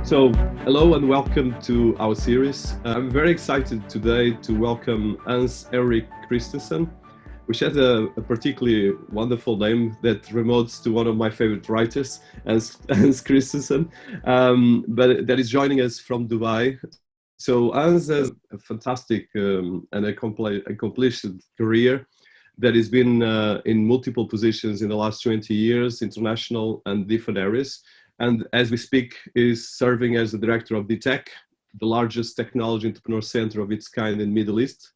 So, hello and welcome to our series. I'm very excited today to welcome Henrik Christensen, which has a particularly wonderful name that remotes to one of my favorite writers, Hans Christensen, but that is joining us from Dubai. So Hans has a fantastic and accomplished career that has been in multiple positions in the last 20 years, international and different areas. And as we speak, is serving as the director of Dtec, the largest technology entrepreneur center of its kind in the Middle East,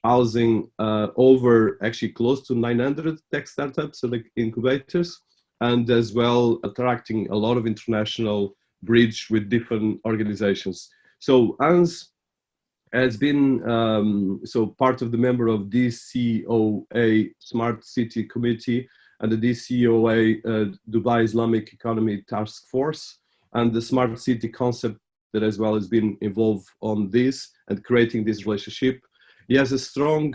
housing over actually close to 900 tech startups and like incubators, and as well attracting a lot of international bridge with different organizations. So Hans has been part of the member of DSOA Smart City Committee and the DSOA Dubai Islamic Economy Task Force, and the Smart City concept that as well has been involved on this and creating this relationship. He has a strong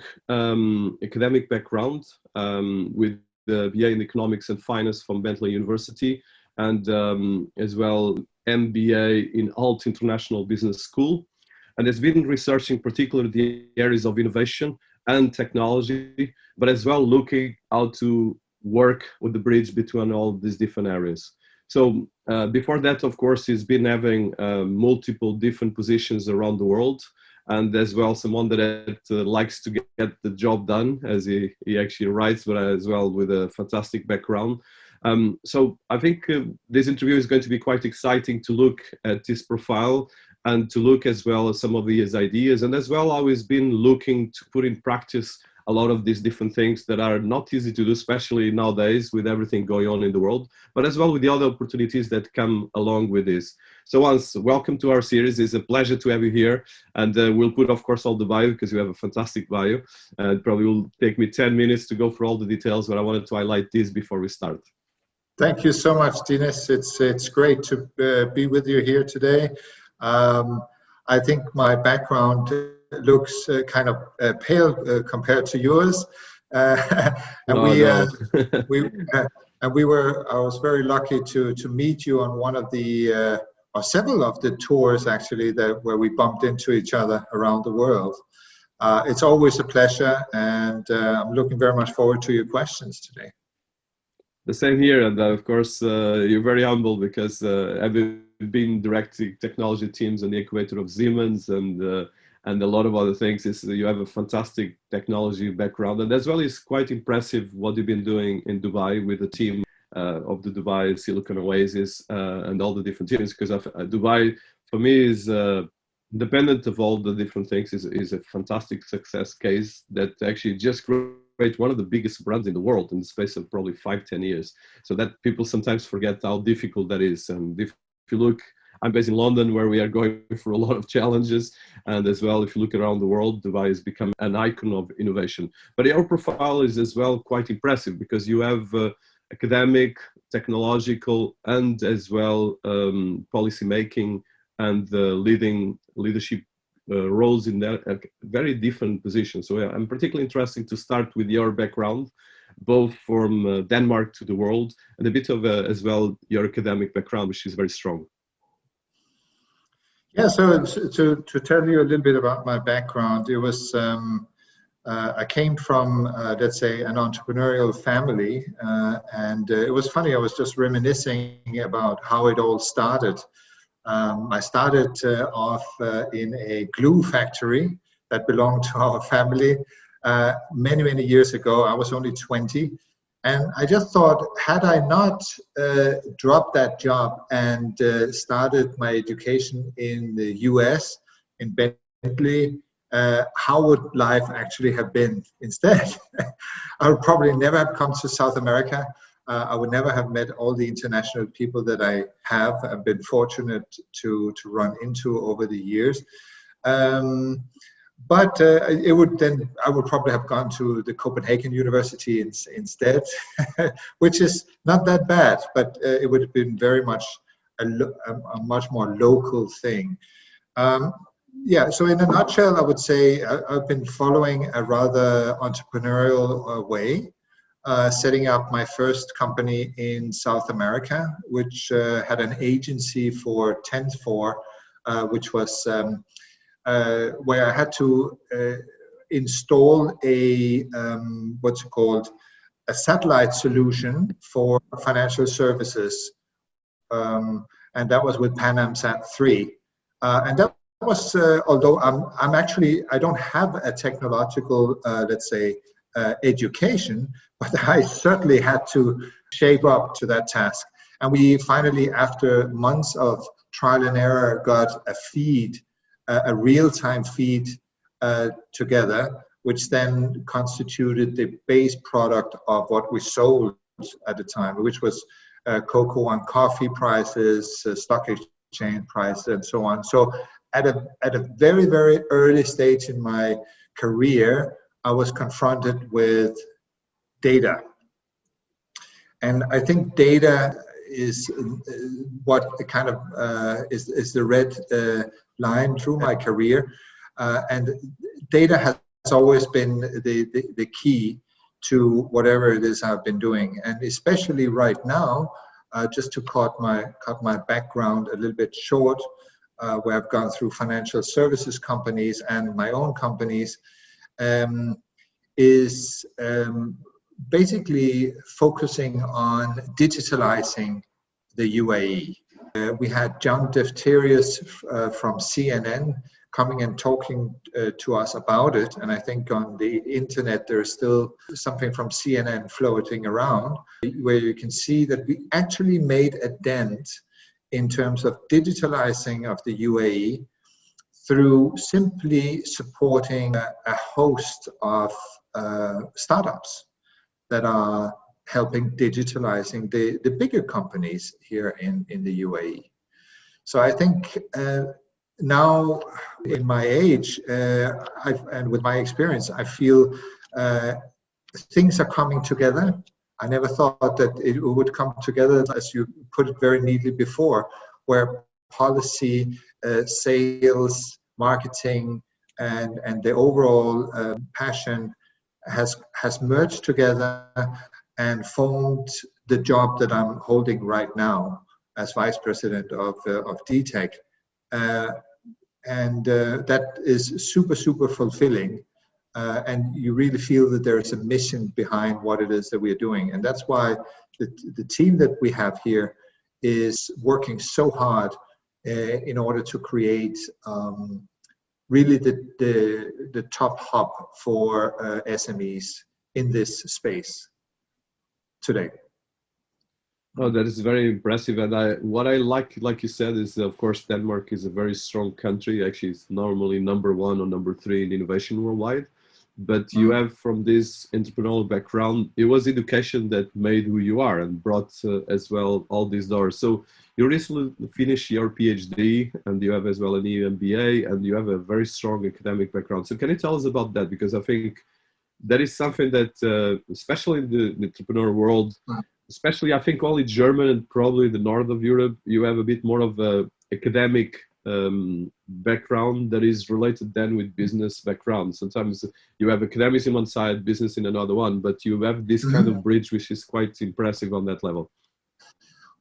academic background with the BA in Economics and Finance from Bentley University, and as well MBA in Alt International Business School, and has been researching particularly the areas of innovation and technology, but as well looking how to work with the bridge between all these different areas. So before that, of course, he's been having multiple different positions around the world, and as well someone that likes to get the job done, as he actually writes, but as well with a fantastic background. So I think this interview is going to be quite exciting to look at his profile and to look as well as some of his ideas, and as well how he's been looking to put in practice a lot of these different things that are not easy to do, especially nowadays with everything going on in the world, but as well with the other opportunities that come along with this. So Hans, welcome to our series. It's a pleasure to have you here. And we'll put, of course, all the bio because you have a fantastic bio. It probably will take me 10 minutes to go through all the details, but I wanted to highlight this before we start. Thank you so much, Dinis. It's great to be with you here today. I think my background looks kind of pale compared to yours, and I was very lucky to meet you on one of the or several of the tours actually where we bumped into each other around the world. It's always a pleasure, and I'm looking very much forward to your questions today. The same here, and of course you're very humble because I've been directing technology teams on the incubator of Siemens and a lot of other things. You have a fantastic technology background, and as well it's quite impressive what you've been doing in Dubai with the team of the Dubai Silicon Oasis and all the different teams, because Dubai for me is independent of all the different things is a fantastic success case that actually just create one of the biggest brands in the world in the space of probably 5-10 years. So that people sometimes forget how difficult that is. And if you look, I'm based in London, where we are going through a lot of challenges. And as well, if you look around the world, Dubai has become an icon of innovation. But your profile is as well quite impressive because you have academic, technological, and as well policy making and leadership roles in that very different positions. So I'm particularly interested to start with your background, both from Denmark to the world, and a bit of as well your academic background, which is very strong. Yeah, so to tell you a little bit about my background, it was I came from let's say an entrepreneurial family, and it was funny. I was just reminiscing about how it all started. I started off in a glue factory that belonged to our family many years ago. I was only 20. And I just thought, had I not dropped that job and started my education in the US, in Bentley, how would life actually have been instead? I would probably never have come to South America. I would never have met all the international people that I have been fortunate to run into over the years. But I would probably have gone to the Copenhagen University instead, which is not that bad, but it would have been very much a much more local thing. Yeah, so in a nutshell, I would say I've been following a rather entrepreneurial way. setting up my first company in South America, which had an agency for Tent4, which was where I had to install a what's it called, a satellite solution for financial services, and that was with PanAmSat 3, and that was although I don't have a technological let's say education, but I certainly had to shape up to that task. And we finally, after months of trial and error, got a feed, a real-time feed together, which then constituted the base product of what we sold at the time, which was cocoa and coffee prices, stock exchange prices, and so on. So at a very, very early stage in my career, I was confronted with data. And I think data is what kind of is the red line through my career. And data has always been the key to whatever it is I've been doing. And especially right now, just to cut my background a little bit short, where I've gone through financial services companies and my own companies, is basically focusing on digitalizing the UAE. We had John Defterius from CNN coming and talking to us about it, and I think on the internet there's still something from CNN floating around, where you can see that we actually made a dent in terms of digitalizing of the UAE through simply supporting a host of startups that are helping digitalizing the bigger companies here in the UAE. So I think now in my age and with my experience, I feel things are coming together. I never thought that it would come together, as you put it very neatly before, where policy, sales, marketing, and the overall passion has merged together and formed the job that I'm holding right now as vice president of Dtec, and that is super fulfilling. And you really feel that there is a mission behind what it is that we're doing, and that's why the team that we have here is working so hard in order to create really the top hub for SMEs in this space today. Oh, that is very impressive. And what I like you said, is of course Denmark is a very strong country. Actually, it's normally number 1 or number 3 in innovation worldwide. But you have, from this entrepreneurial background, it was education that made who you are and brought as well all these doors. So you recently finished your PhD, and you have as well an MBA, and you have a very strong academic background. So can you tell us about that? Because I think that is something that, especially in the entrepreneur world, especially I think only German and probably the north of Europe, you have a bit more of a academic background that is related then with business background. Sometimes you have academics in one side, business in another one, but you have this kind of bridge, which is quite impressive on that level.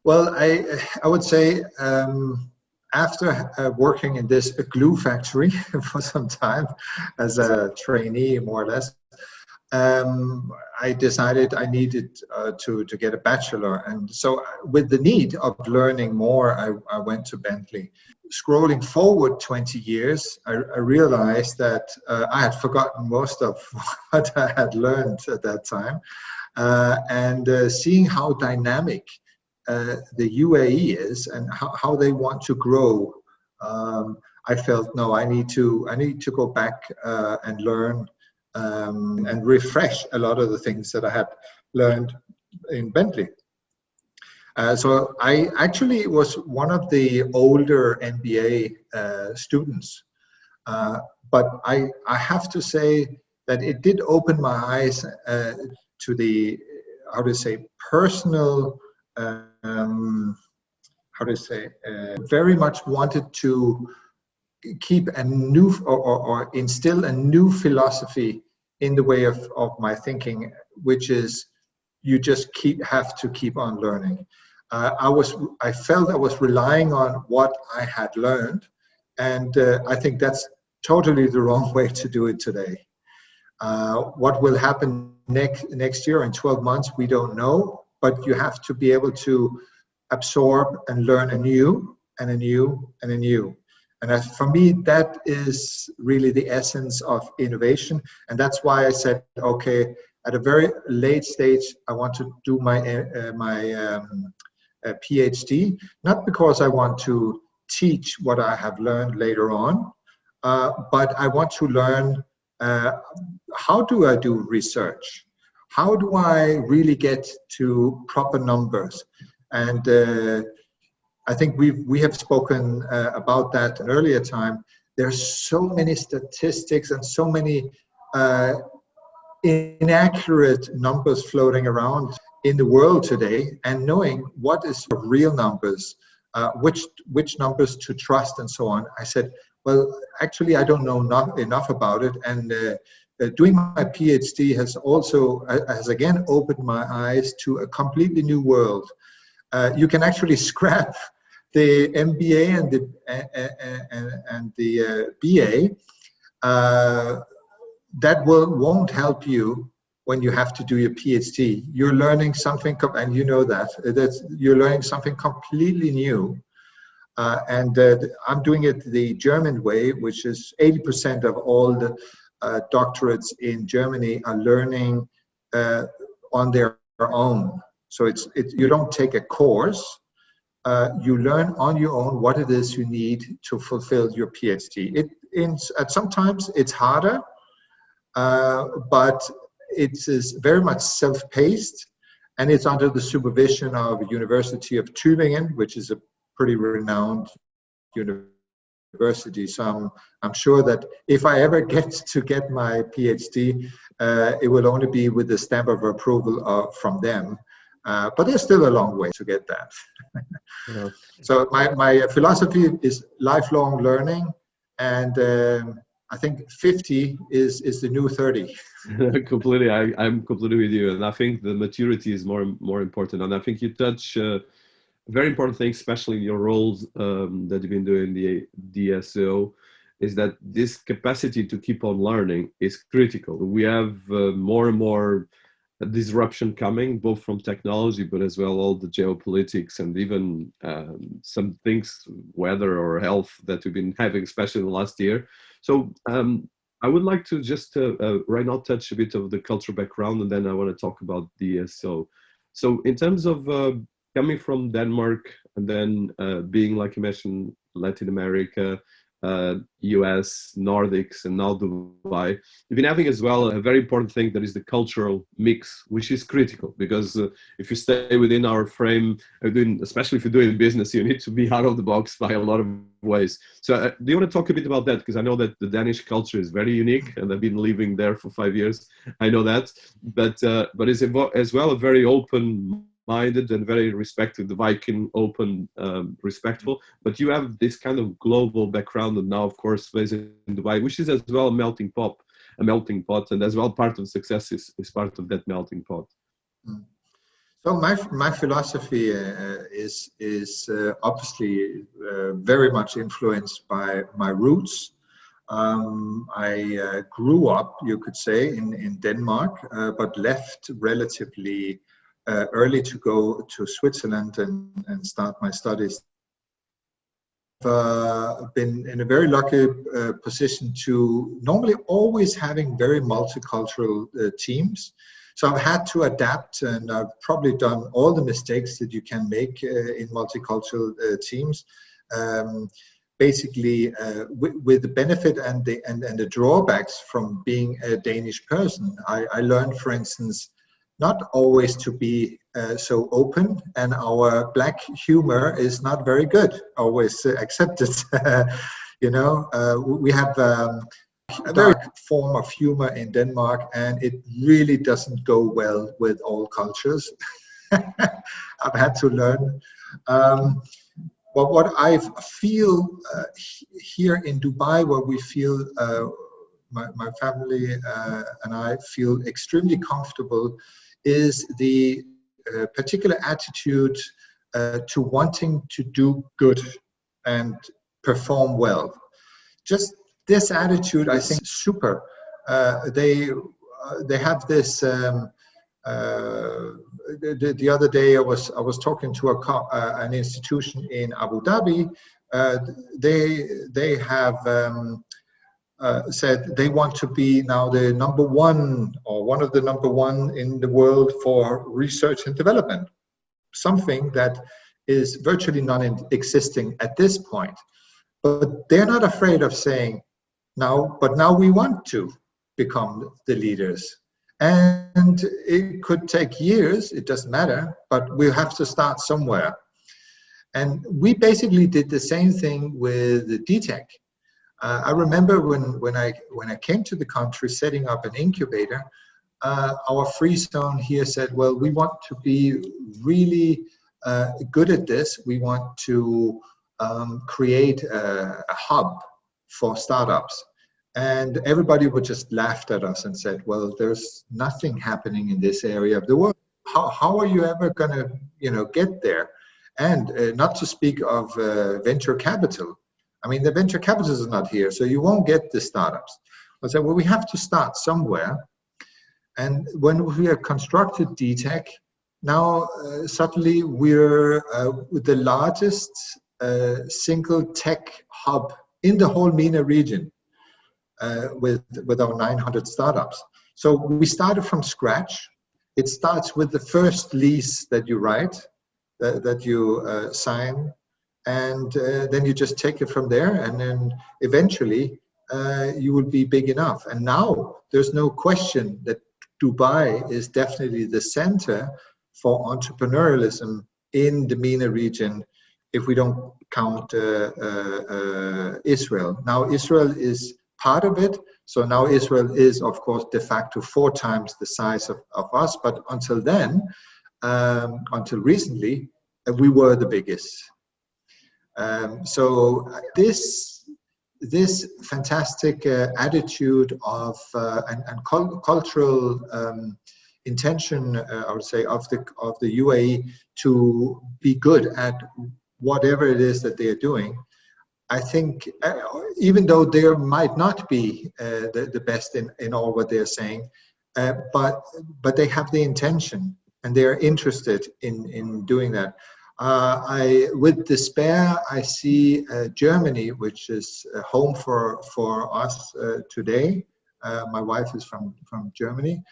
Well, I would say after working in this glue factory for some time as a trainee, more or less, I decided I needed to get a bachelor. And so with the need of learning more, I went to Bentley. Scrolling forward 20 years, I realized that I had forgotten most of what I had learned at that time. And seeing how dynamic the UAE is and how they want to grow, I felt, no, I need to go back and learn and refresh a lot of the things that I had learned in Bentley. So I actually was one of the older MBA students, but I have to say that it did open my eyes to the, how to say, personal, very much wanted to keep a new or instill a new philosophy in the way of my thinking, which is you just have to keep on learning. I felt I was relying on what I had learned, and I think that's totally the wrong way to do it today. What will happen next year in 12 months, we don't know, but you have to be able to absorb and learn anew and anew and anew. And for me, that is really the essence of innovation. And that's why I said, okay, at a very late stage, I want to do my PhD, not because I want to teach what I have learned later on, but I want to learn how do I do research? How do I really get to proper numbers? And I think we have spoken about that an earlier time. There's so many statistics and so many inaccurate numbers floating around in the world today, and knowing what is real numbers, which numbers to trust and so on. I said, well, actually, I don't know enough about it, and doing my PhD has again opened my eyes to a completely new world. You can actually scrap the MBA and the BA. That won't help you when you have to do your PhD. You're learning something, and you know that you're learning something completely new. And I'm doing it the German way, which is 80% of all the doctorates in Germany are learning on their own. So you don't take a course. You learn on your own what it is you need to fulfill your PhD. Sometimes it's harder, but it is very much self-paced, and it's under the supervision of University of Tübingen, which is a pretty renowned university. So I'm sure that if I ever get my PhD, it will only be with the stamp of approval from them. But there's still a long way to get that. Yeah. So my philosophy is lifelong learning, and I think 50 is the new 30. Completely, I'm completely with you, and I think the maturity is more important. And I think you touch a very important thing, especially in your roles that you've been doing the DSO, is that this capacity to keep on learning is critical. We have more and more disruption coming, both from technology, but as well all the geopolitics and even some things, weather or health, that we've been having, especially in the last year. So I would like to just right now touch a bit of the cultural background, and then I want to talk about DSO. So in terms of coming from Denmark and then being, like you mentioned, Latin America, US, Nordics, and now Dubai, you've been having as well a very important thing, that is the cultural mix, which is critical, because if you stay within our frame, especially if you're doing business, you need to be out of the box by a lot of ways. So do you want to talk a bit about that? Because I know that the Danish culture is very unique, and I've been living there for 5 years. I know that, but it's as well a very open-minded and very respected, the Viking, open, respectful. But you have this kind of global background, and now, of course, based in Dubai, which is as well a melting pot, and as well part of success is part of that melting pot. So my philosophy is obviously very much influenced by my roots. I grew up, you could say, in Denmark, but left relatively early to go to Switzerland and start my studies. Been in a very lucky position to normally always having very multicultural teams. So I've had to adapt, and I've probably done all the mistakes that you can make in multicultural teams. Basically, with the benefit and the drawbacks from being a Danish person, I learned, for instance, not always to be so open, and our black humor is not very good, always accepted. We have a dark form of humor in Denmark, and it really doesn't go well with all cultures. I've had to learn. But what I feel here in Dubai, where we feel, my family and I feel extremely comfortable, is the particular attitude to wanting to do good and perform well. Just this attitude, I think, is super. They have this. The other day, I was talking to an institution in Abu Dhabi. They have said they want to be now the number one, or one of the number one in the world for research and development. Something that is virtually non-existing at this point. But they're not afraid of saying, now we want to become the leaders. And it could take years, it doesn't matter, but we'll have to start somewhere. And we basically did the same thing with the Dtec. I remember when I came to the country setting up an incubator, our free zone here said, well, we want to be really good at this. We want to create a hub for startups. And everybody would just laughed at us and said, well, there's nothing happening in this area of the world. How are you ever going to get there? And not to speak of venture capital. I mean, the venture capitalists are not here, so you won't get the startups. I said, well, we have to start somewhere. And when we have constructed Dtec, now suddenly we're the largest single tech hub in the whole MENA region with our 900 startups. So we started from scratch. It starts with the first lease that you write, that you sign, and then you just take it from there, and then eventually you will be big enough. And now there's no question that Dubai is definitely the center for entrepreneurialism in the MENA region, if we don't count Israel. Now Israel is part of it, so now Israel is, of course, de facto 4 times the size of us, but until then, until recently, we were the biggest. So this fantastic attitude of and cultural intention, I would say, of the UAE to be good at whatever it is that they are doing. I think even though they might not be the best in all what they're saying, but they have the intention and they are interested in doing that. With despair, I see Germany, which is home for us today. My wife is from Germany.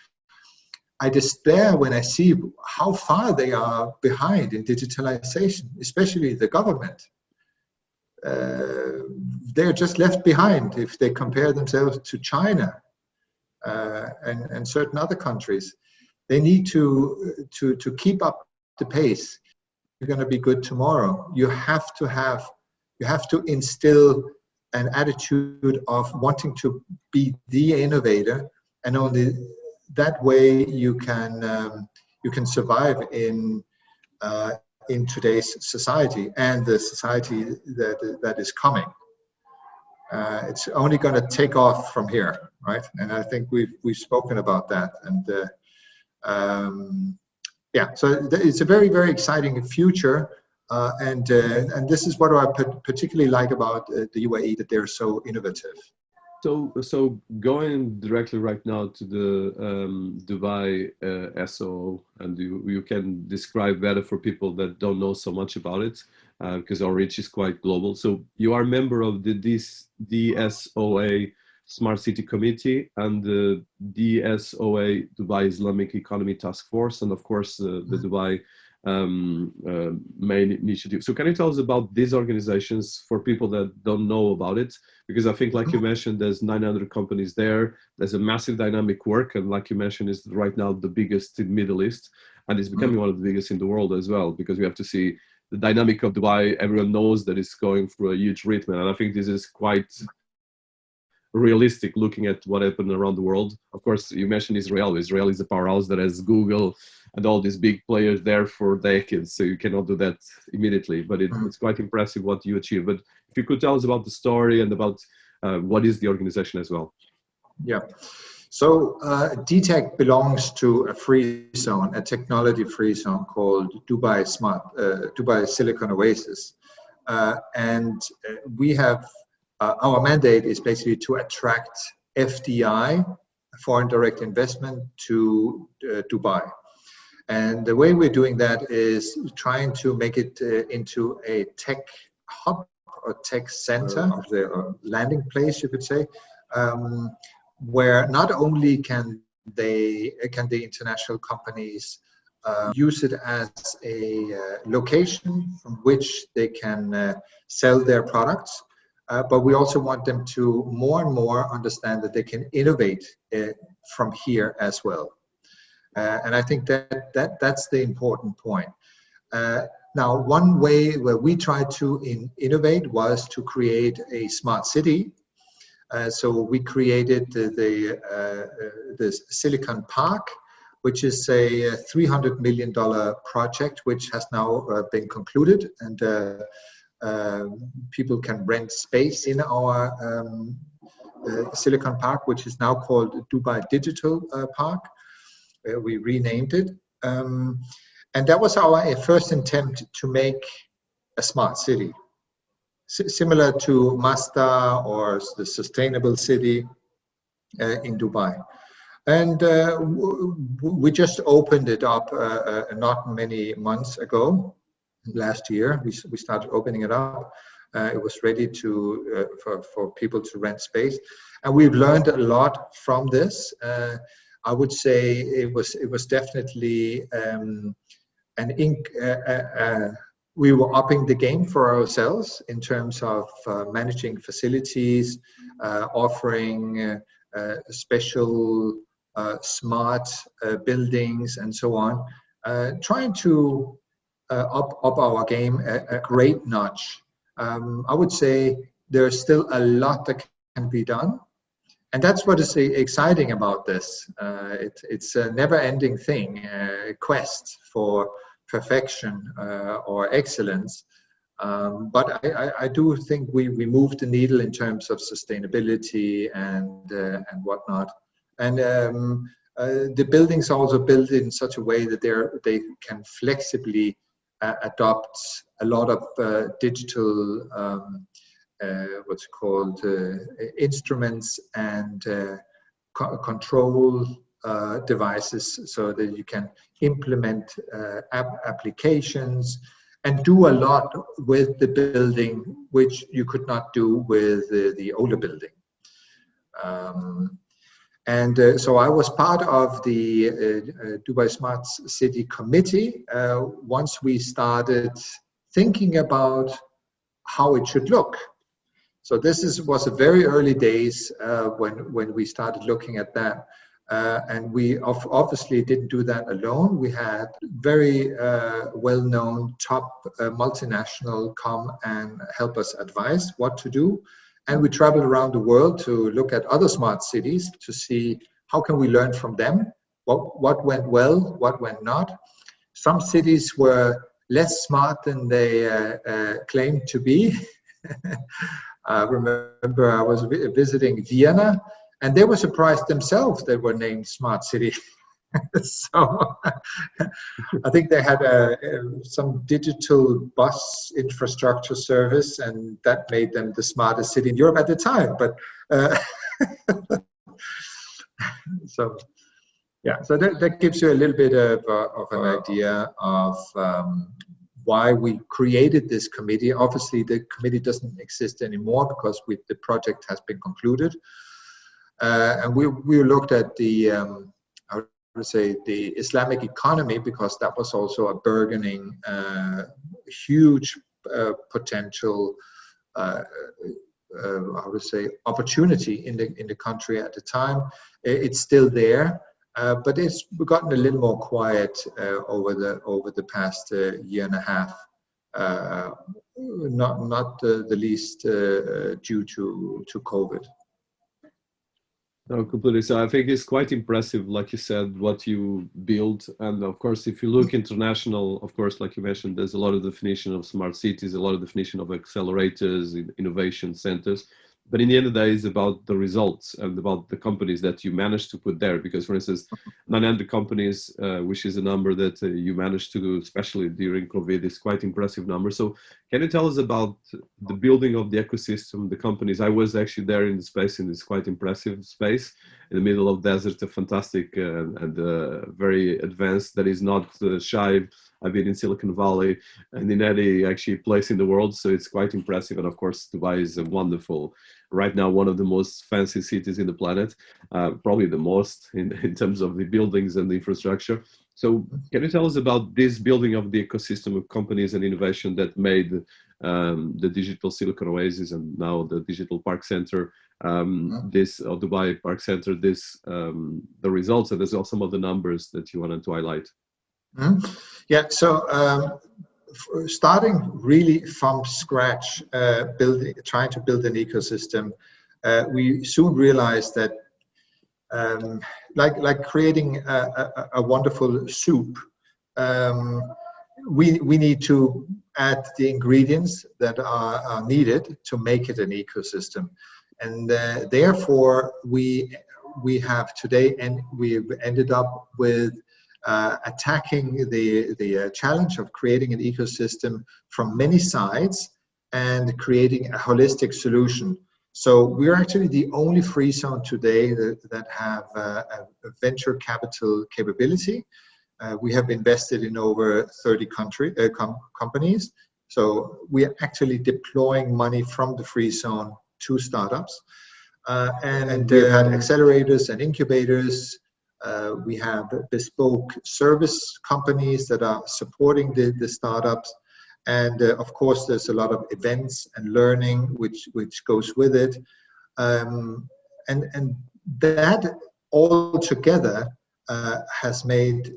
I despair when I see how far they are behind in digitalization, especially the government. They're just left behind if they compare themselves to China and certain other countries. They need to keep up the pace. You're going to be good tomorrow. You have to instill an attitude of wanting to be the innovator, and only that way you can survive in today's society and the society that is coming. It's only going to take off from here, right? And I think we've spoken about that. And yeah, so it's a very, very exciting future, and this is what I particularly like about the UAE, that they're so innovative. So going directly right now to the Dubai SOO, and you can describe better for people that don't know so much about it, because our reach is quite global. So you are a member of the DSOA Smart City Committee and the DSOA Dubai Islamic Economy Task Force, and of course the Dubai main initiative. So can you tell us about these organizations for people that don't know about it? Because I think, like you mentioned, there's 900 companies there. There's a massive dynamic work, and like you mentioned, is right now the biggest in Middle East, and it's becoming one of the biggest in the world as well, because we have to see the dynamic of Dubai. Everyone knows that it's going through a huge rhythm, and I think this is quite realistic looking at what happened around the world. Of course, you mentioned Israel. Israel is a powerhouse that has Google and all these big players there for decades, so you cannot do that immediately, but it's quite impressive what you achieved. But if you could tell us about the story and about what is the organization as well. Yeah. Dtec belongs to a free zone, a technology-free zone called Dubai Silicon Oasis, and we have our mandate is basically to attract FDI, foreign direct investment, to Dubai. And the way we're doing that is trying to make it into a tech hub or tech center, of the landing place, you could say, where not only can the international companies use it as a location from which they can sell their products, but we also want them to more and more understand that they can innovate from here as well. And I think that's the important point. Now, one way where we tried to innovate was to create a smart city. So we created the Silicon Park, which is a $300 million project, which has now been concluded, and people can rent space in our Silicon Park, which is now called Dubai Digital Park. We renamed it. And that was our first attempt to make a smart city, similar to Mazda or the sustainable city in Dubai. And we just opened it up not many months ago. Last year, we started opening it up. It was ready to for people to rent space, and we've learned a lot from this. I would say it was definitely we were upping the game for ourselves in terms of managing facilities, offering special smart buildings and so on, trying to up our game a great notch. I would say there's still a lot that can be done, and that's what is exciting about this. It's a never-ending thing, a quest for perfection or excellence. But I do think we moved the needle in terms of sustainability and whatnot. And the buildings are also built in such a way that they can flexibly adopt a lot of digital what's called instruments and control devices, so that you can implement applications and do a lot with the building which you could not do with the older building. So I was part of the Dubai Smart City Committee once we started thinking about how it should look. So this was a very early days when we started looking at that. And we obviously didn't do that alone. We had very well-known top multinational come and help us advise what to do. And we traveled around the world to look at other smart cities to see how can we learn from them, what went well, what went not. Some cities were less smart than they claimed to be. I remember I was visiting Vienna, and they were surprised themselves they were named Smart City. So I think they had some digital bus infrastructure service, and that made them the smartest city in Europe at the time. But so that gives you a little bit of an idea of why we created this committee. Obviously, the committee doesn't exist anymore because the project has been concluded. And we looked at the the Islamic economy, because that was also a burgeoning, huge potential, opportunity in the country at the time. It's still there, but it's gotten a little more quiet over the past year and a half. Not the least due to COVID. No, completely. So I think it's quite impressive, like you said, what you build. And of course, if you look international, of course, like you mentioned, there's a lot of definition of smart cities, a lot of definition of accelerators, innovation centers. But in the end of the day, it's about the results and about the companies that you manage to put there. Because, for instance, 900 companies, which is a number that you managed to do, especially during COVID, is quite impressive number. So can you tell us about the building of the ecosystem, the companies? I was actually there in the space, in this quite impressive space in the middle of desert, a fantastic and very advanced, that is not shy. I've been in Silicon Valley and in any actually place in the world, so it's quite impressive. And of course, Dubai is a wonderful, right now, one of the most fancy cities in the planet, probably the most in terms of the buildings and the infrastructure. So can you tell us about this building of the ecosystem of companies and innovation that made the digital Silicon Oasis and now the Digital Park Center, this Dubai Park Center, this the results, and there's also some of the numbers that you wanted to highlight? Yeah, so starting really from scratch, trying to build an ecosystem, we soon realized that like creating a wonderful soup, we need to add the ingredients that are needed to make it an ecosystem, and therefore we have today, and we've ended up with attacking the challenge of creating an ecosystem from many sides and creating a holistic solution. So we're actually the only free zone today that have a venture capital capability. We have invested in over 30 companies. So we are actually deploying money from the free zone to startups. And we've had accelerators and incubators. We have bespoke service companies that are supporting the startups. And of course, there's a lot of events and learning which goes with it. And that all together has made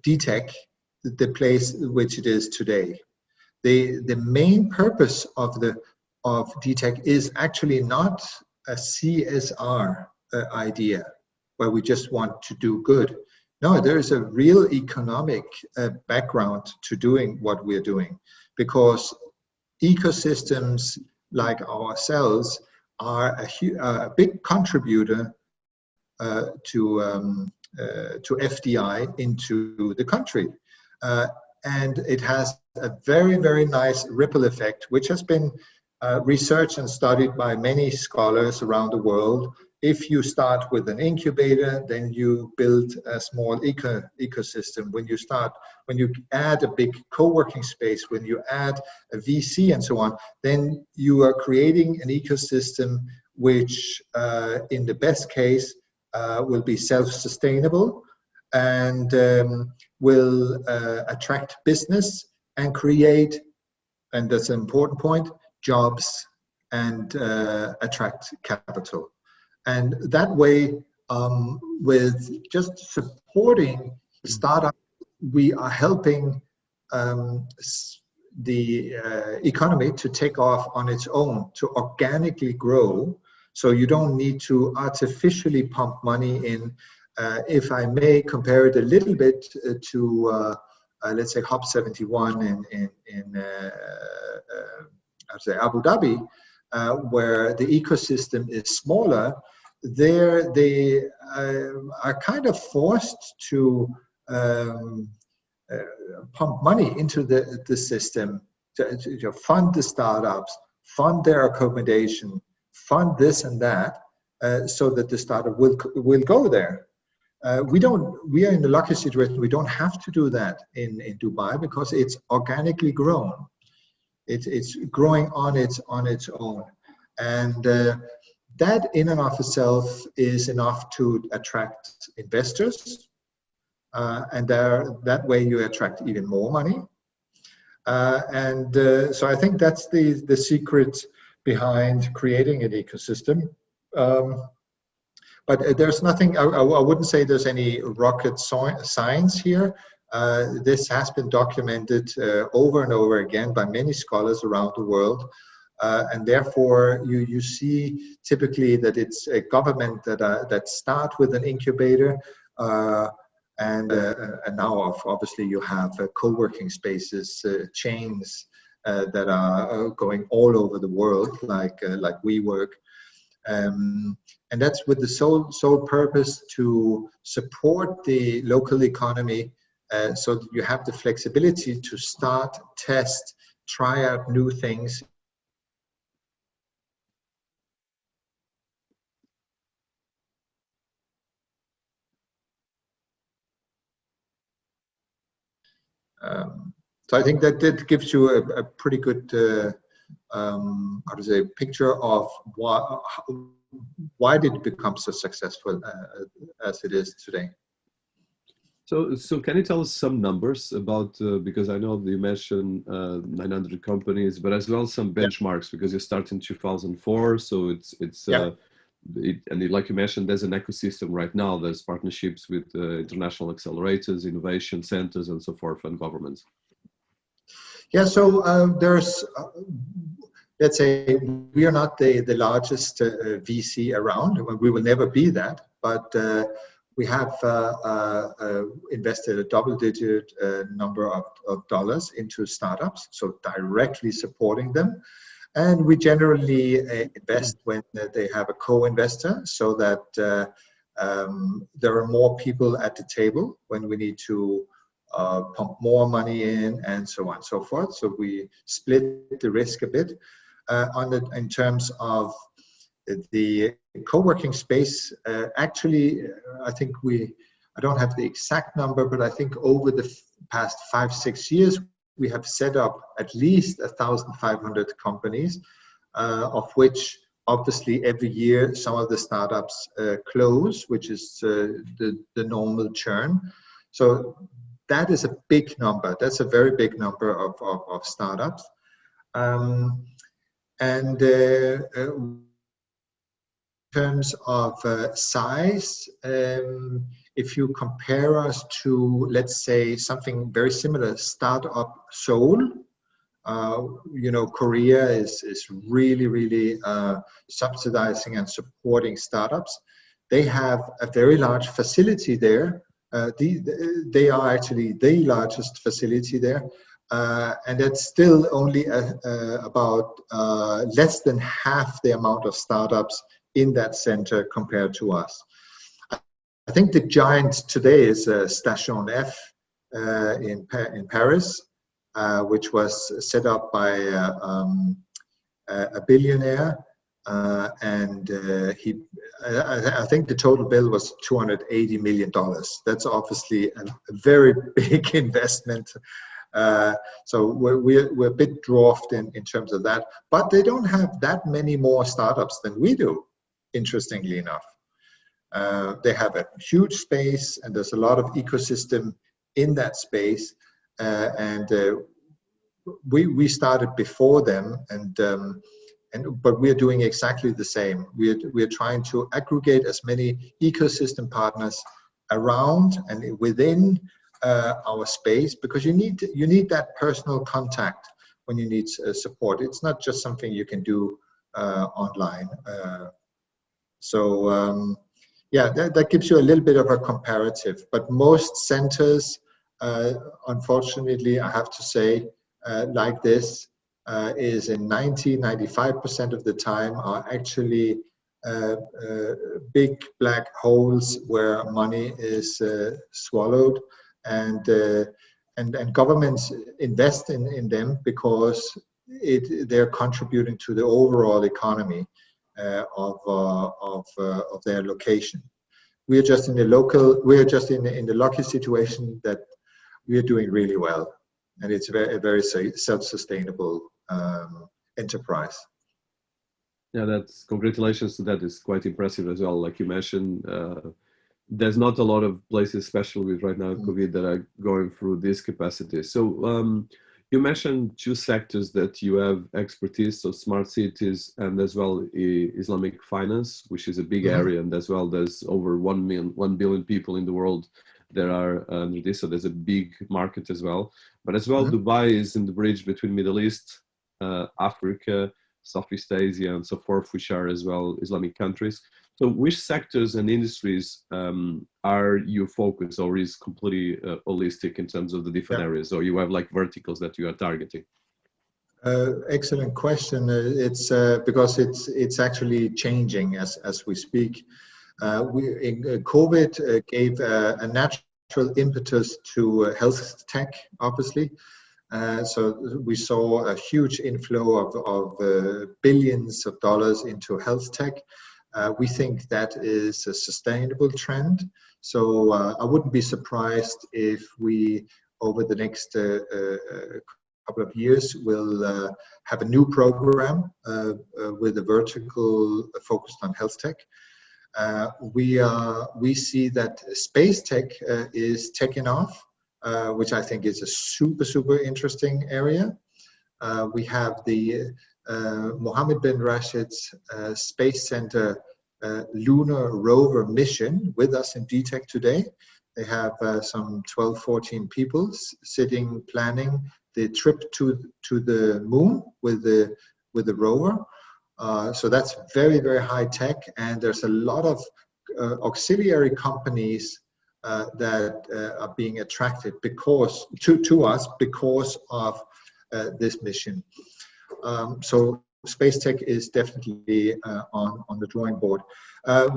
Dtec the place which it is today. The main purpose of Dtec is actually not a CSR idea where we just want to do good. No, there is a real economic background to doing what we're doing, because ecosystems like ourselves are a big contributor to FDI into the country. And it has a very, very nice ripple effect, which has been researched and studied by many scholars around the world. If you start with an incubator, then you build a small ecosystem. When you add a big co-working space, when you add a VC and so on, then you are creating an ecosystem which, in the best case, will be self-sustainable and will attract business and create, and that's an important point, jobs and attract capital. And that way, with just supporting startup, we are helping the economy to take off on its own, to organically grow. So you don't need to artificially pump money in. If I may compare it a little bit to, let's say, Hub 71 in I'd say Abu Dhabi, where the ecosystem is smaller, there they are kind of forced to pump money into the system to fund the startups, fund their accommodation, fund this and that, so that the startup will go there. We are in the lucky situation. We don't have to do that in Dubai because it's organically grown. It's growing on its own, and that in and of itself is enough to attract investors, and that way you attract even more money. So I think that's the secret behind creating an ecosystem. But there's nothing, I wouldn't say there's any rocket science here. This has been documented over and over again by many scholars around the world. And therefore, you see typically that it's a government that start with an incubator, and now obviously you have co-working spaces, chains, that are going all over the world, like WeWork. And that's with the sole purpose to support the local economy, so that you have the flexibility to start, test, try out new things. So I think that gives you a pretty good how to say, picture of why did it become so successful as it is today. So can you tell us some numbers about, because I know you mentioned 900 companies, but as well some benchmarks, because you start in 2004, so it's and like you mentioned, there's an ecosystem right now. There's partnerships with international accelerators, innovation centers, and so forth, and governments. Yeah, so there's, let's say, we are not the largest VC around. We will never be that, but we have invested a double-digit number of dollars into startups, so directly supporting them. And we generally invest when they have a co-investor, so that there are more people at the table when we need to pump more money in, and so on and so forth. So we split the risk a bit. In terms of the co-working space, actually, I think I don't have the exact number, but I think over the past 5-6 years, we have set up at least 1,500 companies, of which obviously every year some of the startups close, which is the normal churn. So that is a big number. That's a very big number of startups. And in terms of size, if you compare us to, let's say, something very similar, startup Seoul, you know, Korea is really subsidizing and supporting startups. They have a very large facility there. They are actually the largest facility there, and it's still only about less than half the amount of startups in that center compared to us. I think the giant today is Station F in Paris, which was set up by a billionaire, and I think the total bill was $280 million. That's obviously a very big investment. So we're a bit dwarfed in terms of that, but they don't have that many more startups than we do, interestingly enough. They have a huge space, and there's a lot of ecosystem in that space, and we started before them, but we're doing exactly the same. We're trying to aggregate as many ecosystem partners around and within our space, because you need that personal contact when you need support. It's not just something you can do online. Yeah, that gives you a little bit of a comparative. But most centers, unfortunately, I have to say, like this, is in 95% of the time are actually big black holes where money is swallowed, and governments invest in them because they're contributing to the overall economy of their location. We're just in the lucky situation that we're doing really well, and it's a very self-sustainable enterprise. Yeah, that's, congratulations to that. It's quite impressive as well. Like you mentioned, there's not a lot of places, especially with right now COVID, that are going through this capacity. So you mentioned two sectors that you have expertise, so smart cities and as well Islamic finance, which is a big area, and as well there's over 1 billion people in the world that are under this, so there's a big market as well. But as well, Dubai is in the bridge between Middle East, Africa, Southeast Asia, and so forth, which are as well Islamic countries. So which sectors and industries are you focused, or is completely holistic in terms of the different areas, or you have like verticals that you are targeting? Excellent question. It's because it's actually changing as we speak. COVID gave a natural impetus to health tech, obviously. So we saw a huge inflow of billions of dollars into health tech. We think that is a sustainable trend. So I wouldn't be surprised if we, over the next couple of years, will have a new program with a vertical focused on health tech. We see that space tech is taking off, which I think is a super interesting area. We have the Mohammed bin Rashid's Space Center lunar rover mission with us in Dtec today. They have some 12-14 people sitting planning the trip to the moon with the rover. So that's very high tech, and there's a lot of auxiliary companies that are being attracted to us because of this mission. So space tech is definitely on the drawing board.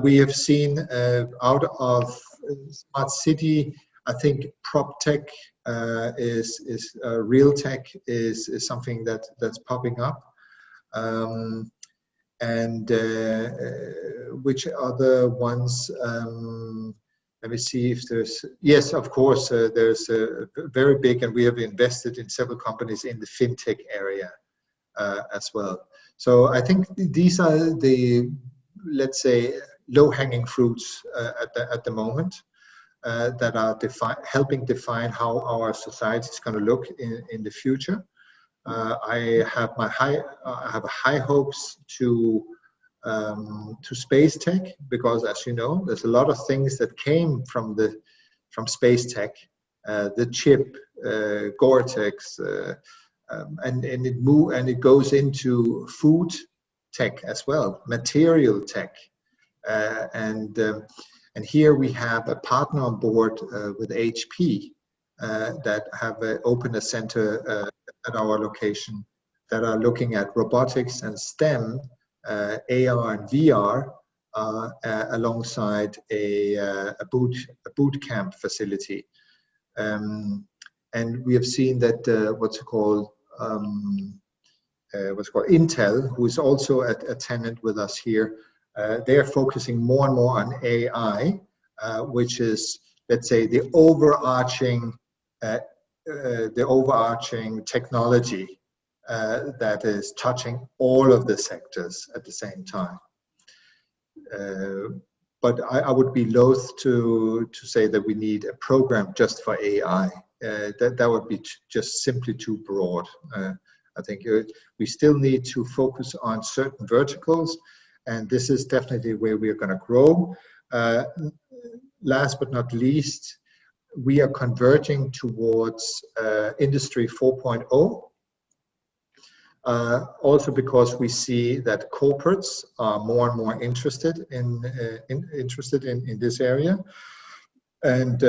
We have seen out of smart city, I think prop tech is real tech is something that's popping up. And which other ones? Let me see if there's, yes, of course, there's a very big, and we have invested in several companies in the fintech area as well. So I think these are the, let's say, low-hanging fruits at the moment that are helping define how our society is going to look in the future. I have high hopes to space tech, because, as you know, there's a lot of things that came from space tech, the chip, Gore-Tex, and it goes into food tech as well, material tech, and here we have a partner on board with HP that have opened a center at our location that are looking at robotics and STEM, AR and VR, alongside a boot camp facility. And we have seen that what's called Intel, who is also a tenant with us here, they are focusing more and more on AI, which is, let's say, the overarching technology that is touching all of the sectors at the same time. But I would be loath to say that we need a program just for AI. That would be just simply too broad. I think we still need to focus on certain verticals, and this is definitely where we are going to grow. Last but not least, we are converging towards Industry 4.0. Also because we see that corporates are more and more interested in this area, and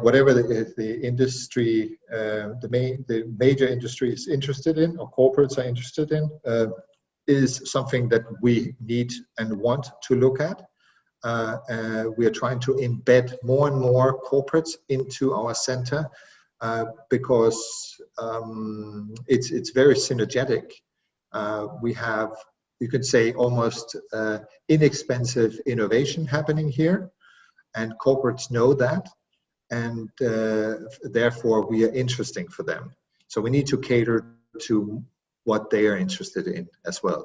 whatever the industry, the major industry is interested in, or corporates are interested in, is something that we need and want to look at. We are trying to embed more and more corporates into our center because it's very synergetic. We have, you could say, almost inexpensive innovation happening here, and corporates know that, and therefore we are interesting for them. So we need to cater to what they are interested in as well.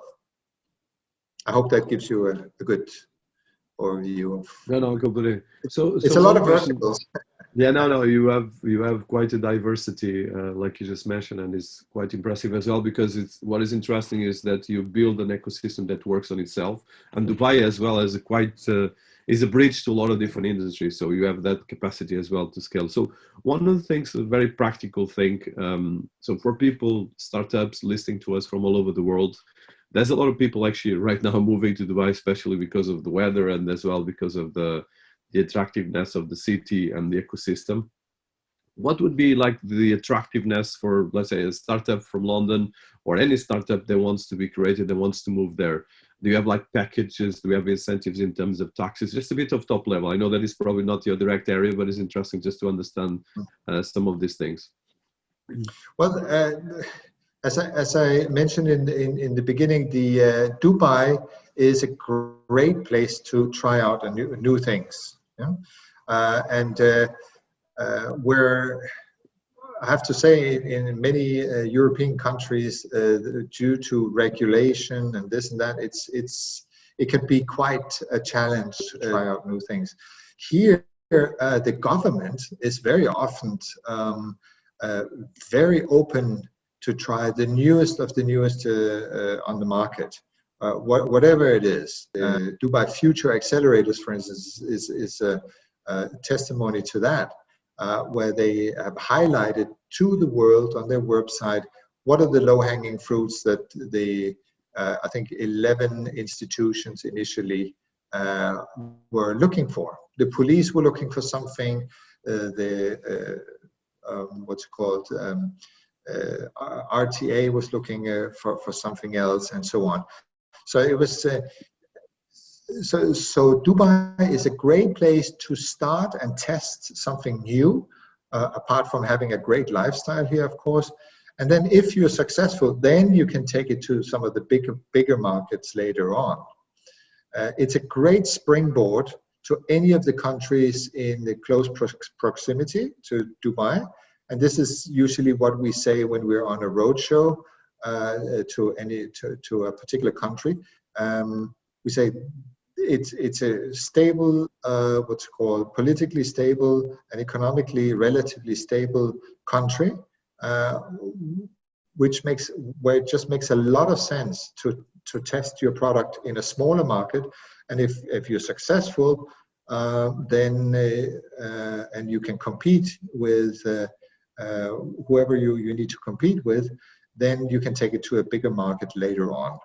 I hope that gives you a good overview of. No, completely. So it's a lot of verticals. Yeah, no, you have quite a diversity, like you just mentioned, and it's quite impressive as well, because what is interesting is that you build an ecosystem that works on itself, and Dubai as well as is a bridge to a lot of different industries. So you have that capacity as well to scale. So one of the things, a very practical thing, so for people, startups listening to us from all over the world, there's a lot of people actually right now moving to Dubai, especially because of the weather and as well because of the attractiveness of the city and the ecosystem. What would be like the attractiveness for, let's say, a startup from London or any startup that wants to be created and wants to move there? Do you have like packages? Do we have incentives in terms of taxes? Just a bit of top level. I know that is probably not your direct area, but it's interesting just to understand some of these things. Well, as I mentioned in the beginning, the Dubai is a great place to try out new things. Yeah? Where I have to say, in many European countries, due to regulation and this and that, it can be quite a challenge to try out new things. Here, the government is very often very open to try the newest of the newest on the market, whatever it is. Dubai Future Accelerators, for instance, is a testimony to that. Where they have highlighted to the world on their website what are the low-hanging fruits that the I think 11 institutions initially were looking for. The police were looking for something, what's it called, RTA was looking for something else, and so on. So it was so Dubai is a great place to start and test something new, apart from having a great lifestyle here, of course. And then if you're successful, then you can take it to some of the bigger markets later on. It's a great springboard to any of the countries in the close proximity to Dubai. And this is usually what we say when we're on a roadshow to a particular country. We say, it's a stable, what's called politically stable and economically relatively stable country, where it just makes a lot of sense to test your product in a smaller market. And if you're successful, then and you can compete with whoever you need to compete with, then you can take it to a bigger market later on.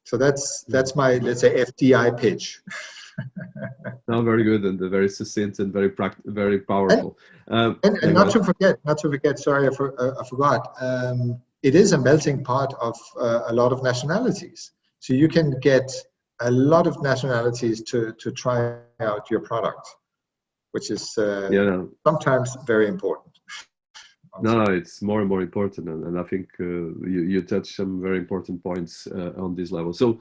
So that's my, let's say, FDI pitch. No, very good, and very succinct and very powerful. And not to forget. Sorry, I forgot. It is a melting pot of a lot of nationalities, so you can get a lot of nationalities to try out your product, which is sometimes very important. No, it's more and more important, and I think you touched some very important points on this level. So,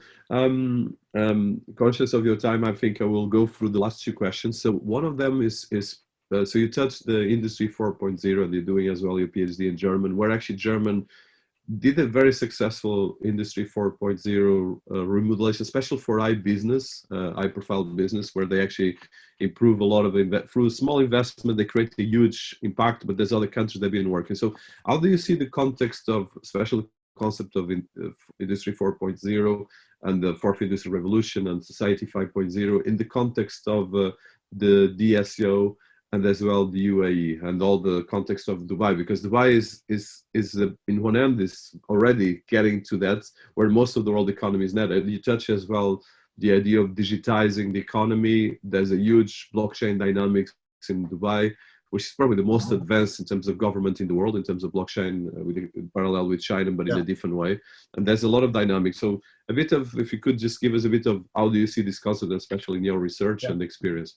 conscious of your time, I think I will go through the last two questions. So, one of them is so you touched the Industry 4.0, and you're doing as well your PhD in German, where actually German did a very successful Industry 4.0 remodulation, especially for high-profile business, where they actually improve a lot of through small investment. They create a huge impact, but there's other countries that have been working. So, how do you see the context of special concept of Industry 4.0 and the Fourth Industrial Revolution and Society 5.0 in the context of the DSOA? And as well the UAE and all the context of Dubai, because Dubai is in one end is already getting to that where most of the world economy is now. You touch as well the idea of digitizing the economy. There's a huge blockchain dynamics in Dubai, which is probably the most advanced in terms of government in the world, in terms of blockchain, parallel with China, but in a different way. And there's a lot of dynamics. So a bit of, if you could just give us a bit of how do you see this concept, especially in your research and experience?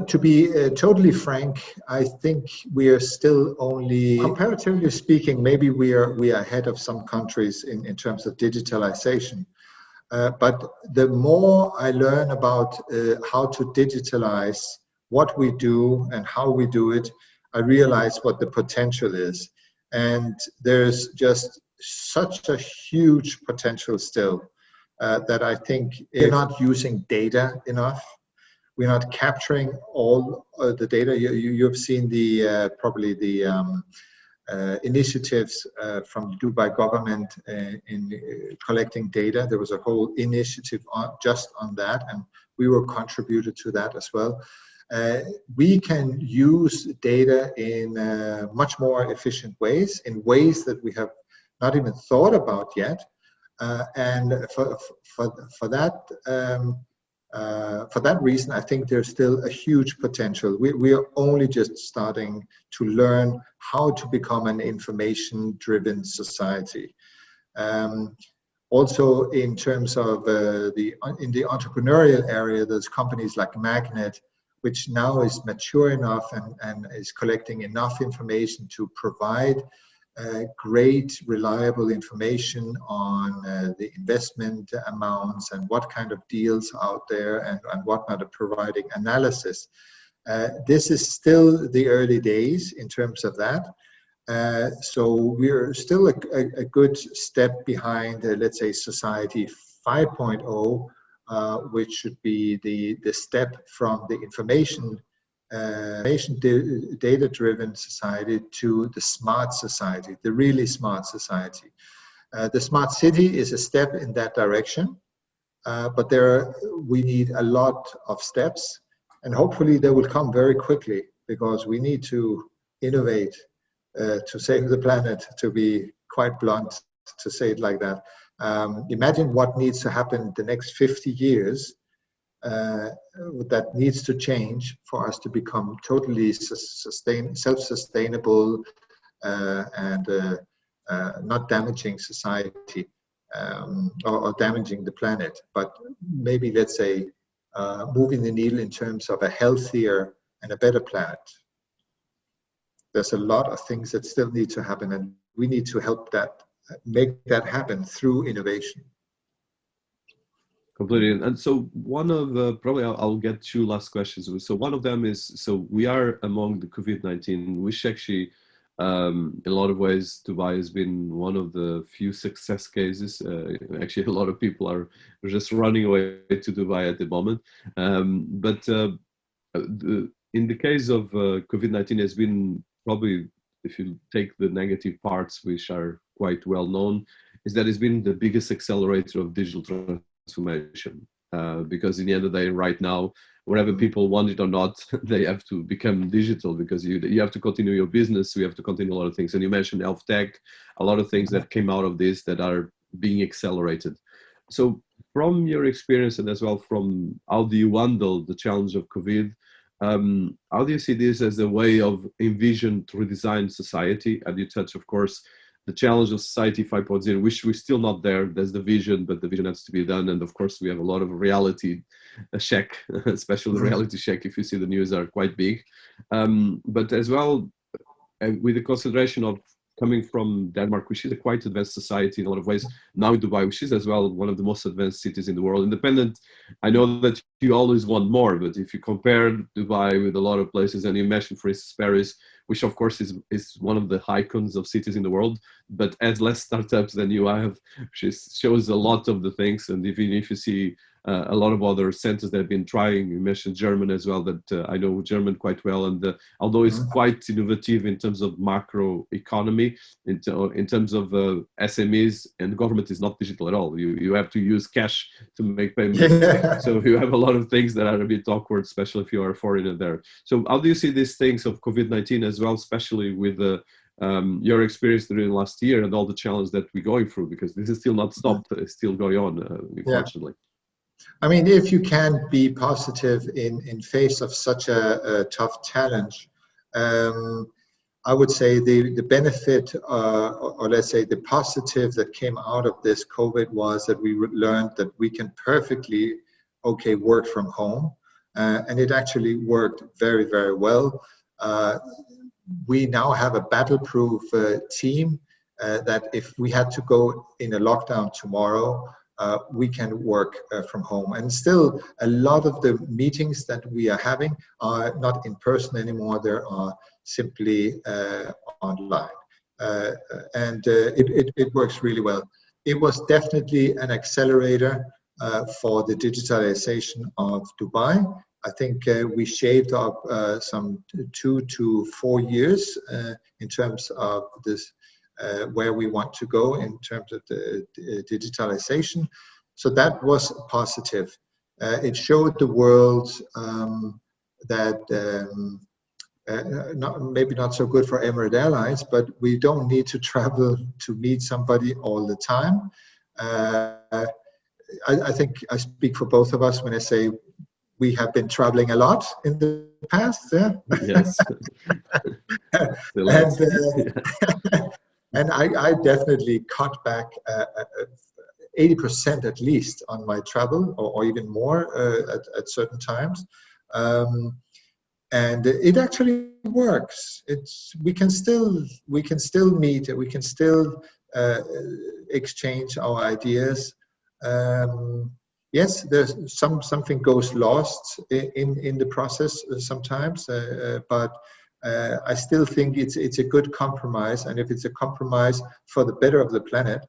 To be totally frank, I think we are still only, comparatively speaking, maybe we are ahead of some countries in terms of digitalization. But the more I learn about how to digitalize what we do and how we do it, I realize what the potential is. And there's just such a huge potential still that I think we're not using data enough. We're not capturing all the data. You've seen probably the initiatives from the Dubai government in collecting data. There was a whole initiative just on that, and we were contributed to that as well. We can use data in much more efficient ways, in ways that we have not even thought about yet. And for that, For that reason, I think there's still a huge potential. We are only just starting to learn how to become an information-driven society. Also, in terms of in the entrepreneurial area, there's companies like Magnet, which now is mature enough and is collecting enough information to provide great, reliable information on the investment amounts and what kind of deals out there and whatnot, of providing analysis. This is still the early days in terms of that. So we're still a good step behind, let's say, Society 5.0, which should be the step from the information data-driven society to the smart society, the really smart society. The smart city is a step in that direction, but we need a lot of steps, and hopefully they will come very quickly, because we need to innovate to save the planet, to be quite blunt, to say it like that. Imagine what needs to happen the next 50 years that needs to change for us to become totally self-sustainable and not damaging society or damaging the planet, but maybe, let's say, moving the needle in terms of a healthier and a better planet. There's a lot of things that still need to happen, and we need to help make that happen through innovation. Completely. And so one of probably I'll get two last questions. So one of them is, so we are among the COVID-19, which actually in a lot of ways Dubai has been one of the few success cases. Actually, a lot of people are just running away to Dubai at the moment. But in the case of COVID-19 has been probably, if you take the negative parts, which are quite well known, is that it's been the biggest accelerator of digital transformation, because in the end of the day, right now, wherever people want it or not, they have to become digital, because you have to continue your business, you have to continue a lot of things. And you mentioned health tech, a lot of things that came out of this that are being accelerated. So from your experience, and as well from how do you handle the challenge of COVID, how do you see this as a way of envision to redesign society? And you touch, of course, the challenge of Society 5.0, which we're still not there. There's the vision, but the vision has to be done. And of course, we have a lot of reality check, especially the reality check, if you see the news, are quite big. But as well, with the consideration of coming from Denmark, which is a quite advanced society in a lot of ways, now in Dubai, which is as well one of the most advanced cities in the world. Independent, I know that you always want more, but if you compare Dubai with a lot of places, and you mentioned, for instance, Paris, which of course is one of the icons of cities in the world, but has less startups than you have, which shows a lot of the things. And even if you see a lot of other centers that have been trying, you mentioned German as well, that I know German quite well, and although it's quite innovative in terms of macro economy, in terms of SMEs, and government is not digital at all. You have to use cash to make payments. Yeah. So you have a lot of things that are a bit awkward, especially if you are a foreigner there. So how do you see these things of COVID-19 as well, especially with your experience during last year and all the challenges that we're going through, because this is still not stopped, it's still going on, unfortunately. Yeah. I mean, if you can be positive in face of such a tough challenge, I would say the benefit, or let's say the positive that came out of this COVID, was that we learned that we can perfectly, work from home, and it actually worked very, very well. We now have a battle-proof team that if we had to go in a lockdown tomorrow, we can work from home. And still, a lot of the meetings that we are having are not in person anymore. They are simply online. And it works really well. It was definitely an accelerator for the digitalization of Dubai. I think we shaved up some 2 to 4 years in terms of this, where we want to go in terms of the digitalization. So that was positive. It showed the world that maybe not so good for Emirates Airlines, but we don't need to travel to meet somebody all the time. I think I speak for both of us when I say we have been traveling a lot in the past. Yeah. Yes. and and I definitely cut back 80% at least on my travel, or even more at certain times. And it actually works. We can still meet, we can still exchange our ideas. Yes, there's something goes lost in the process sometimes, but I still think it's a good compromise, and if it's a compromise for the better of the planet,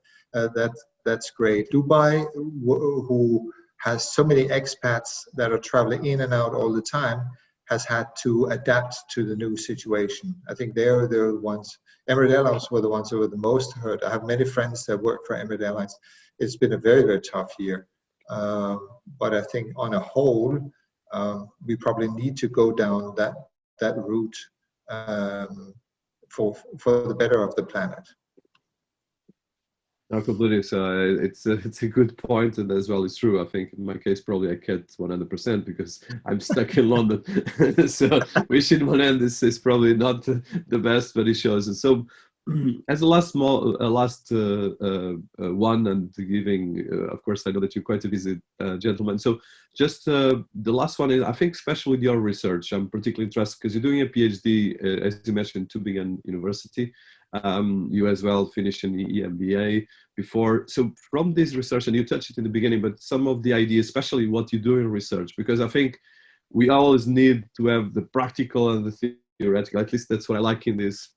that's great. Dubai, who has so many expats that are traveling in and out all the time, has had to adapt to the new situation. I think they're the ones. Emirates Airlines were the ones who were the most hurt. I have many friends that work for Emirates Airlines. It's been a very, very tough year. But I think on a whole, we probably need to go down that route for the better of the planet. No, completely. So it's a good point, and as well, it's true. I think in my case, probably I can't 100% because I'm stuck in London. So wishing one end is probably not the best, but it shows it. So as a last one, and giving, of course, I know that you're quite a busy gentleman. So just the last one is, I think, especially with your research, I'm particularly interested because you're doing a PhD, as you mentioned, Tübingen University. You as well finished an EMBA before. So from this research, and you touched it in the beginning, but some of the ideas, especially what you do in research, because I think we always need to have the practical and the theoretical. At least that's what I like in this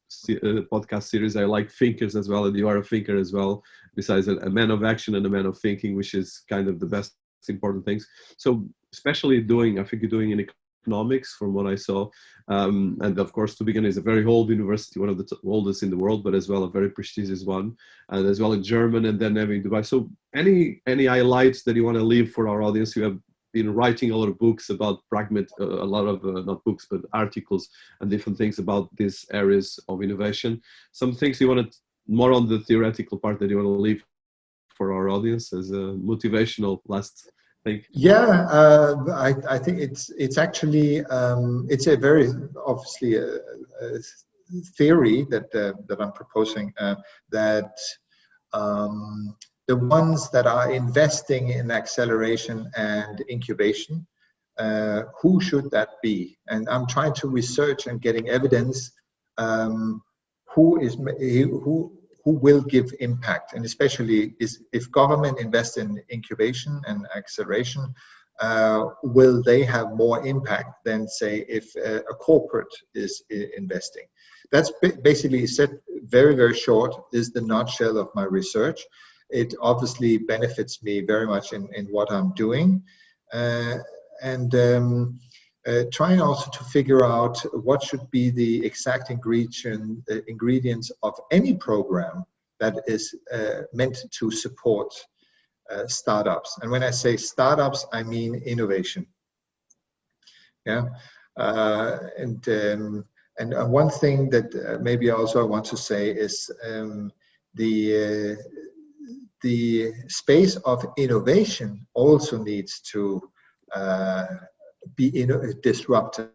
podcast series. I like thinkers as well, and you are a thinker as well, besides a man of action and a man of thinking, which is kind of the best important things. So especially I think you're doing in economics from what I saw. And of course, Tübingen is a very old university, one of the oldest in the world, but as well a very prestigious one, and as well in German, and then having Dubai. So any highlights that you want to leave for our audience? You have been writing a lot of books about a lot of, not books, but articles and different things about these areas of innovation. Some things you wanted more on the theoretical part that you want to leave for our audience as a motivational last thing? Yeah, I think it's actually it's a very obviously a theory that I'm proposing, that the ones that are investing in acceleration and incubation, who should that be? And I'm trying to research and getting evidence who will give impact, and especially if government invests in incubation and acceleration, will they have more impact than, say, if a corporate is investing? That's basically said very, very short, is the nutshell of my research. It obviously benefits me very much in what I'm doing, and trying also to figure out what should be the exact ingredients of any program that is meant to support startups. And when I say startups, I mean innovation. Yeah, and one thing that maybe also I want to say is the space of innovation also needs to be disrupted.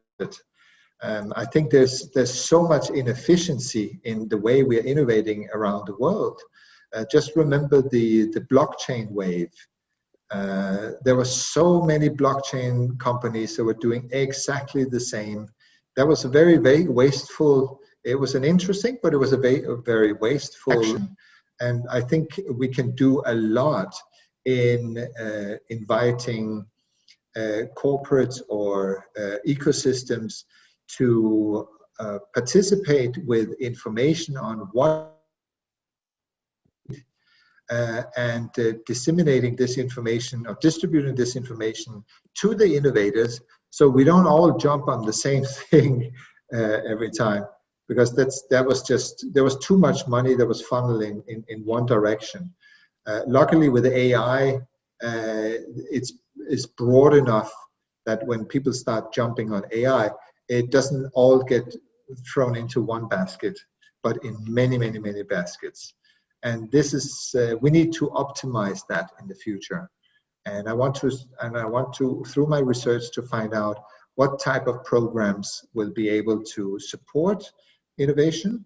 I think there's so much inefficiency in the way we are innovating around the world. Just remember the blockchain wave. There were so many blockchain companies that were doing exactly the same. That was a very, very wasteful. It was an interesting, but it was a very wasteful action. And I think we can do a lot in inviting corporates or ecosystems to participate with information on what and disseminating this information or distributing this information to the innovators, so we don't all jump on the same thing every time, because there was too much money that was funneling in one direction. Luckily with AI, it's broad enough that when people start jumping on AI, it doesn't all get thrown into one basket, but in many, many, many baskets. And this is, we need to optimize that in the future. And I want to, through my research, to find out what type of programs will be able to support innovation,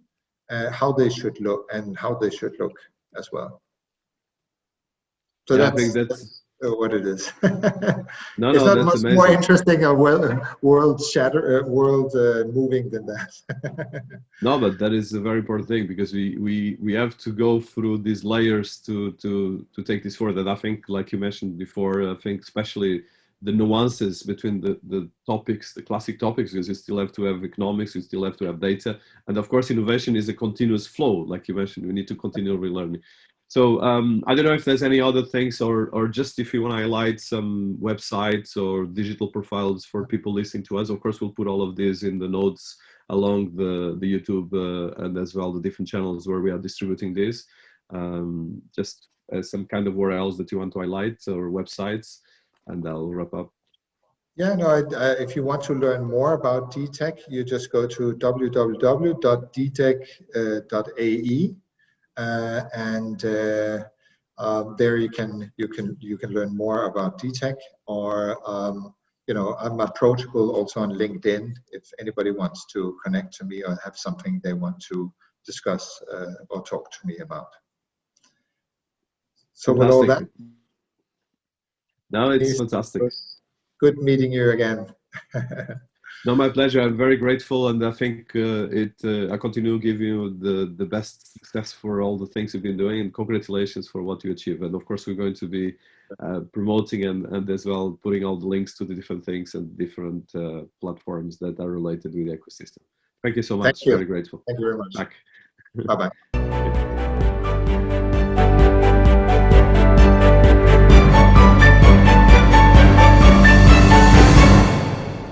how they should look, and how they should look as well. So yeah, I think that's what it is. no, It's not that's much amazing. more interesting or world moving than that. No, but that is a very important thing, because we have to go through these layers to take this forward. And I think, like you mentioned before, I think especially the nuances between the topics, the classic topics, because you still have to have economics, you still have to have data, and of course innovation is a continuous flow. Like you mentioned, we need to continually learn. So I don't know if there's any other things, or just if you want to highlight some websites or digital profiles for people listening to us. Of course, we'll put all of this in the notes along the YouTube and as well the different channels where we are distributing this. Just as some kind of URLs that you want to highlight, or websites, and I'll wrap up. Yeah, no, if you want to learn more about Dtec, you just go to www.dtec.ae. And there you can learn more about Dtec, or I'm approachable also on LinkedIn if anybody wants to connect to me or have something they want to discuss or talk to me about. So Fantastic. with all that, no, it's fantastic. Good meeting you again. No, my pleasure. I'm very grateful, and I think I continue to give you the best success for all the things you've been doing, and congratulations for what you achieved. And of course, we're going to be promoting and as well putting all the links to the different things and different platforms that are related with the ecosystem. Thank you so much. Thank you. Very grateful. Thank you very much. Back. Bye-bye.